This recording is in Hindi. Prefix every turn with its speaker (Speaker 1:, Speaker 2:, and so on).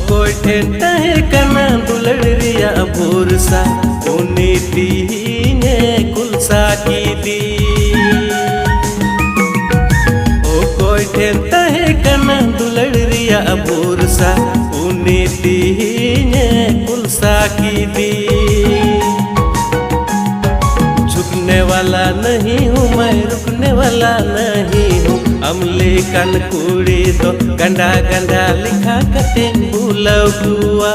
Speaker 1: कोई ठेंटा है कना दुलड़रिया भोरसा उन्नी तीने कुलसा की दी ओ कोई ठेंटा है कना दुलड़रिया भोरसा उन्नी तीने कुलसा की दी। झुकने वाला नहीं हूँ मैं, रुकने वाला नहीं हूँ, अमले कन कुड़ी तो गंडा गंडा लिखा कटे भूलौआ।